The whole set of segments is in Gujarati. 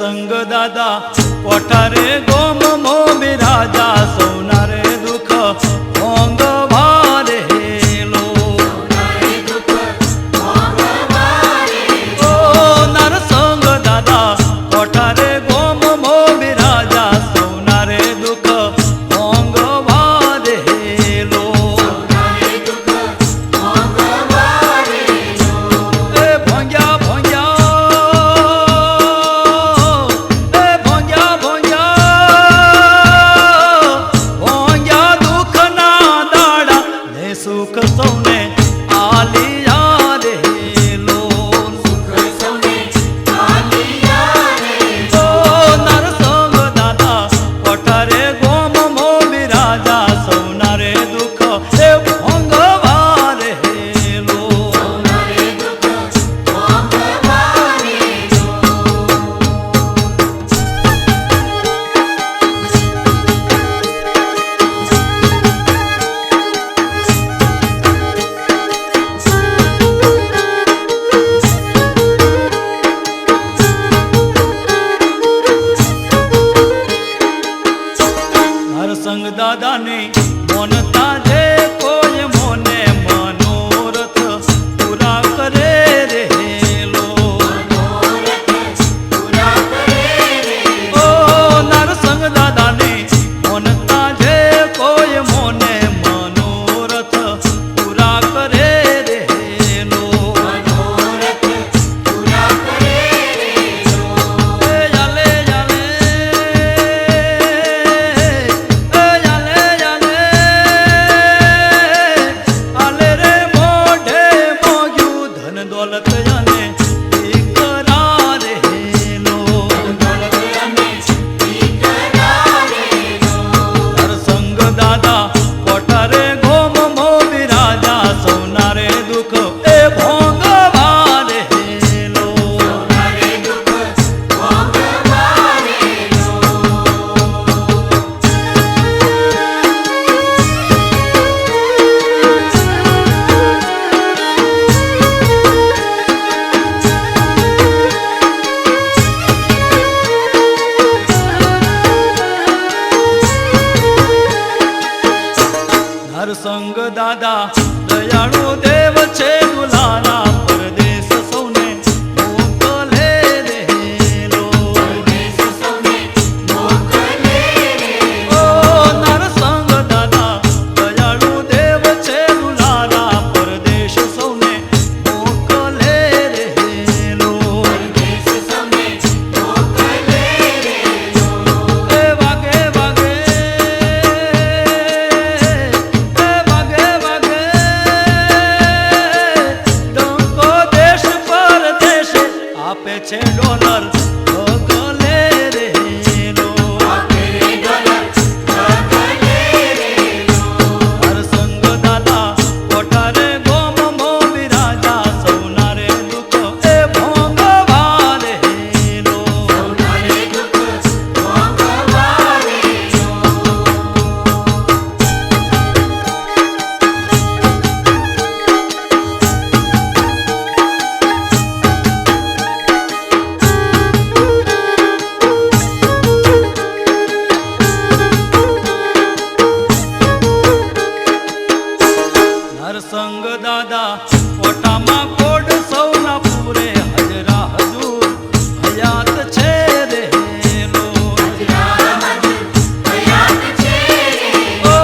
નરસંગ દાદા કોઠારે ગોમ મો બિરાજા સૌનારે દુઃખ ભોંગ ભારેલો ઓ નરસંગ દાદા કોઠારે ગોમ મો બિરાજા સૌનારે દુઃખ ભોંગ ભારેલો એ ભોંગ્યા સુખ સૌને આલિયા રે લો સુખ સૌને આલિયા રે લો નરસંગ દાદા કોઠારે ગોમ મો બિરાજા સૌનારે દુઃખ એ ભોંગવા રે લો સૌનારે દુઃખ ભોંગવા રે નરસંગ દાદાને મોનતા જે કોઈ મોને મનોરથ પૂરા કરે રે લો ઓ નરસંગ દાદાને મોનતા જે કોઈ મોને મનોરથ પૂરા કરે રે લો દોલત અને ઇકરાર હેલો દોલત અને ઇકરાર હેલો નરસંગ દાદા કોઠારે ગોમ મો બિરાજા સૌનારે દુઃખ એ ભોંગવા રે હેલો સૌનારે દુઃખ ભોંગવા હેલો નરસંગ દાદા દયાળુ દેવ છે દુલારા પરદેશ સૌને મોકલે રેલો પરદેશ સૌને મોકલે ઓ નરસંગ દાદા દયાળુ દેવ છે દુલારા પરદેશ સૌને મોકલે રેલો પરદેશ સૌને મોકલે રેલો એ વાગે વાગે આપે છે ડોલર ગગલે રે લો આપે ડોલર ગગલે રે લો નરસંગ દાદા કોઠારે ગોમ મો બિરાજા સૌનારે દુઃખ એ ભોંગવા રે લો સૌનારે દુઃખ ભોંગવા રે નરસંગ દાદા કોટામાં કોડ સૌના પૂરે હજરા હજુર હયાત છે રે લો ઓ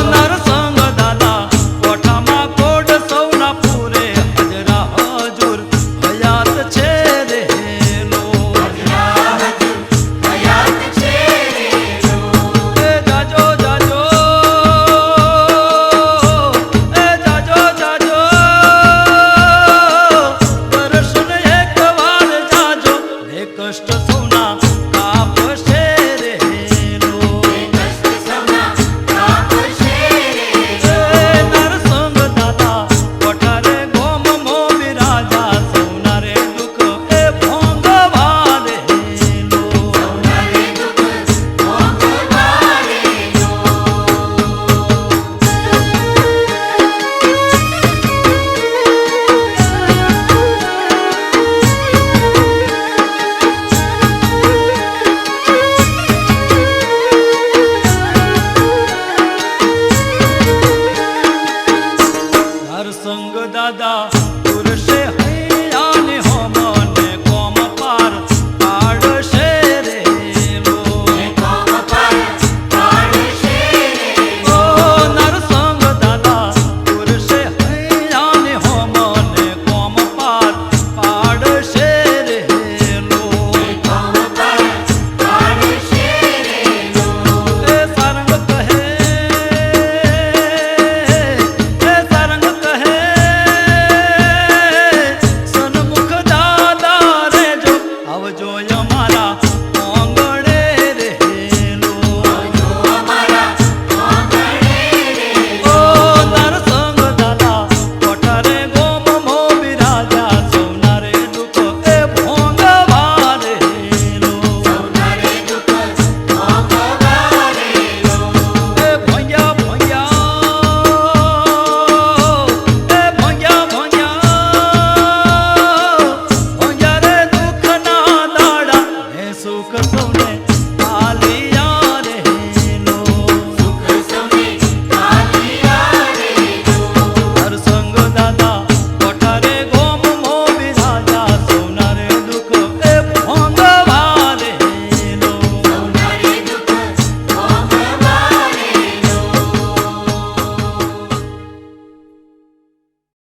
નરસંગ દાદા કોટામાં કોડ સૌના પૂરે હજરા હજુર હયાત છે રે લો એ જાજો જાજો દર્શન એક દાદા પુરશે